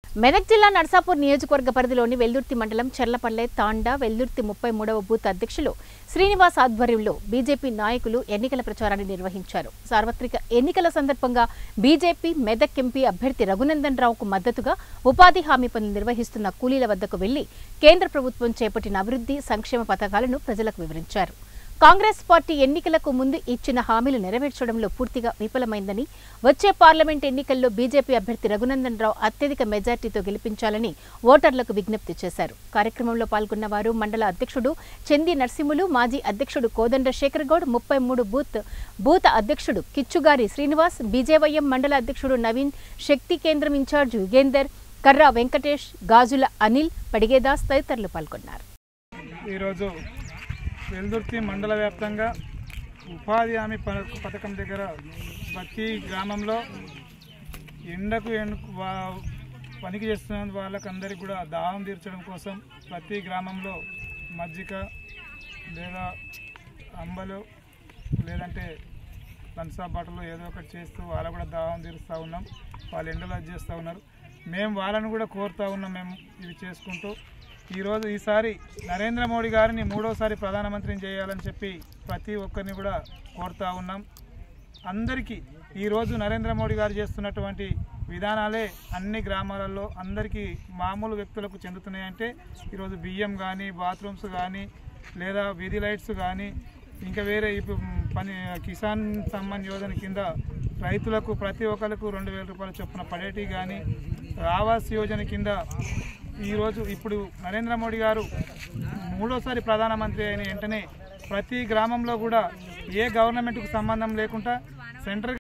మెదక్ జిల్లా నర్సాపూర్ నియోజకవర్గ పరిధిలోని వెల్దుర్తి మండలం చెర్లపల్లె తాండా వెల్దుర్తి 33వ బూత్ అధ్యక్షులు శ్రీనివాస్ ఆధ్వర్యంలో బీజేపీ నాయకులు ఎన్నికల ప్రచారాన్ని నిర్వహించారు. సార్వత్రిక ఎన్నికల సందర్భంగా బీజేపీ మెదక్ ఎంపీ అభ్యర్థి రఘునందన్ రావుకు మద్దతుగా ఉపాధి హామీ పనులు నిర్వహిస్తున్న కూలీల వద్దకు వెళ్లి కేంద్ర ప్రభుత్వం చేపట్టిన అభివృద్ధి సంక్షేమ పథకాలను ప్రజలకు వివరించారు. కాంగ్రెస్ పార్టీ ఎన్నికలకు ముందు ఇచ్చిన హామీలు నెరవేర్చడంలో పూర్తిగా విఫలమైందని, వచ్చే పార్లమెంట్ ఎన్నికల్లో బీజేపీ అభ్యర్థి రఘునందన్ రావు అత్యధిక మెజార్టీతో గెలిపించాలని ఓటర్లకు విజ్ఞప్తి చేశారు. కార్యక్రమంలో పాల్గొన్న వారు మండల అధ్యక్షుడు చంది నర్సింహులు, మాజీ అధ్యక్షుడు కోదండ శేఖర్ గౌడ్, 33 బూత్ అధ్యక్షుడు కిచ్చుగారి శ్రీనివాస్, బీజేవైఎం మండల అధ్యక్షుడు నవీన్, శక్తి కేంద్రం ఇన్ఛార్జ్ యుగేందర్, కర్రా వెంకటేష్, గాజుల అనిల్, పడిగేదాస్ తదితరులు పాల్గొన్నారు. వెల్దుర్తి మండల వ్యాప్తంగా ఉపాధి హామీ పథకం దగ్గర ప్రతి గ్రామంలో ఎండకు పనికి చేస్తున్న వాళ్ళకందరికీ కూడా దాహం తీర్చడం కోసం ప్రతి గ్రామంలో మజ్జిగ లేదా అంబలు లేదంటే థమ్సప్ బాటిల్ ఏదో ఒకటి చేస్తూ వాళ్ళకు కూడా దాహం తీరుస్తూ ఉన్నాం. వాళ్ళు ఎండలో చేస్తూ ఉన్నారు. మేము వాళ్ళను కూడా కోరుతూ ఉన్నాం. మేము ఇవి చేసుకుంటూ ఈసారి నరేంద్ర మోడీ గారిని 3వసారి ప్రధానమంత్రిని చేయాలని చెప్పి ప్రతి ఒక్కరిని కూడా కోరుతూ ఉన్నాం. అందరికీ ఈరోజు నరేంద్ర మోడీ గారు చేస్తున్నటువంటి విధానాలే అన్ని గ్రామాలలో అందరికీ మామూలు వ్యక్తులకు చెందుతున్నాయంటే ఈరోజు బియ్యం కానీ, బాత్రూమ్స్ కానీ, లేదా వీధి లైట్స్ కానీ, ఇంకా వేరే కిసాన్ సమ్మాన్ యోజన కింద రైతులకు ప్రతి ఒక్కరికి 2000 రూపాయల చొప్పున పడేటి కానీ, ఆవాస్ యోజన కింద ఇప్పుడు నరేంద్ర మోడీ గారు 3వసారి ప్రధానమంత్రి అయిన వెంటనే ప్రతి గ్రామంలో కూడా ఏ గవర్నమెంట్కు సంబంధం లేకుండా సెంట్రల్